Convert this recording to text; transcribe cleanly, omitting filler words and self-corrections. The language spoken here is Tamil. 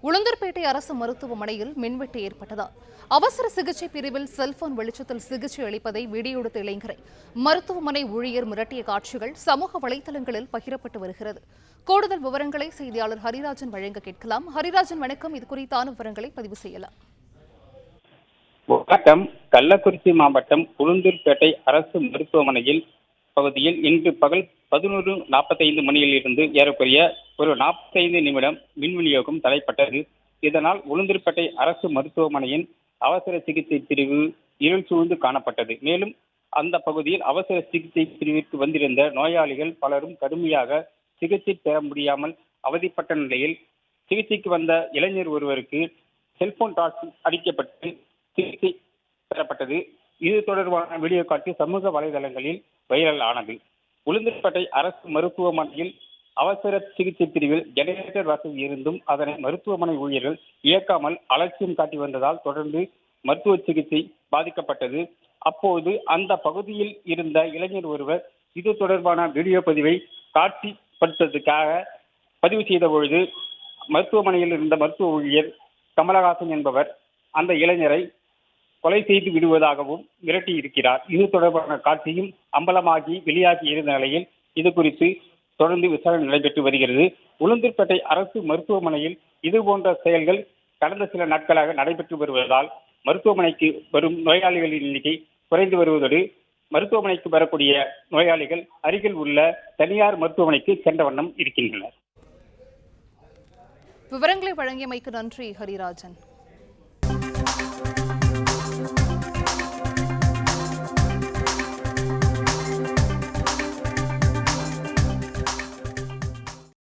உளுந்தூர்பேட்டை அரசு மருத்துவமனையில் மின்வெட்டு ஏற்பட்டதால் அவசர சிகிச்சை பிரிவில் செல்போன் வெளிச்சத்தில் சிகிச்சை அளிப்பதை வீடியோ எடுத்த இளைஞரை மருத்துவமனை ஊழியர் மிரட்டிய காட்சிகள் சமூக வலைதளங்களில் பகிரப்பட்டு வருகிறது. கூடுதல் விவரங்களை செய்தியாளர் ஹரிராஜன் வழங்க கேட்கலாம். ஹரிராஜன், வணக்கம். இது குறித்தான விவரங்களை பதிவு செய்யலாம். வணக்கம். கள்ளக்குறிச்சி மாவட்டம் உளுந்தூர்பேட்டை அரசு மருத்துவமனையில் பகுதியில் இன்று பகல் 11:45 மணியில் இருந்து ஏறக்குறைய ஒரு 45 நிமிடம் மின் விநியோகம் தடைப்பட்டது. இதனால் உளுந்தூர்பேட்டை அரசு மருத்துவமனையின் அவசர சிகிச்சை பிரிவு இருள் சூழ்ந்து காணப்பட்டது. மேலும் அந்த பகுதியில் அவசர சிகிச்சை பிரிவிற்கு வந்திருந்த நோயாளிகள் பலரும் கடுமையாக சிகிச்சை பெற முடியாமல் அவதிப்பட்ட நிலையில் சிகிச்சைக்கு வந்த இளைஞர் ஒருவருக்கு செல்போன் டார்ச் அடிக்கப்பட்டு சிகிச்சை பெறப்பட்டது. இது தொடர்பான வீடியோ காட்சி சமூக வலைதளங்களில் வைரல் ஆனது. உளுந்தூர்பேட்டை அரசு மருத்துவமனையில் அவசர சிகிச்சை பிரிவில் ஜெனரேட்டர் வசதி இருந்தும் அதனை மருத்துவமனை ஊழியர்கள் இயக்காமல் அலட்சியம் காட்டி வந்ததால் தொடர்ந்து மருத்துவ சிகிச்சை பாதிக்கப்பட்டது. அப்போது அந்த பகுதியில் இருந்த இளைஞர் ஒருவர் இது தொடர்பான வீடியோ பதிவை காட்சிப்படுத்துவதற்காக பதிவு செய்த பொழுது மருத்துவமனையில் இருந்த மருத்துவ ஊழியர் கமலஹாசன் என்பவர் அந்த இளைஞரை கொலை செய்து விடுவதாகவும் மிரட்டி இருக்கிறார். இது தொடர்பான காட்சியும் அம்பலமாகி வெளியாகி இருந்த நிலையில் இது குறித்து தொடர்ந்து விசாரணை நடைபெற்று வருகிறது. உளுந்தூர்பேட்டை அரசு மருத்துவமனையில் இதுபோன்ற செயல்கள் கடந்த சில நாட்களாக நடைபெற்று வருவதால் மருத்துவமனைக்கு வரும் நோயாளிகளின் எண்ணிக்கை குறைந்து வருவதோடு மருத்துவமனைக்கு வரக்கூடிய நோயாளிகள் அருகில் உள்ள தனியார் மருத்துவமனைக்கு சென்ற வண்ணம் இருக்கின்றனர். விவரங்களை வழங்கியமைக்கு நன்றி, ஹரிராஜன்.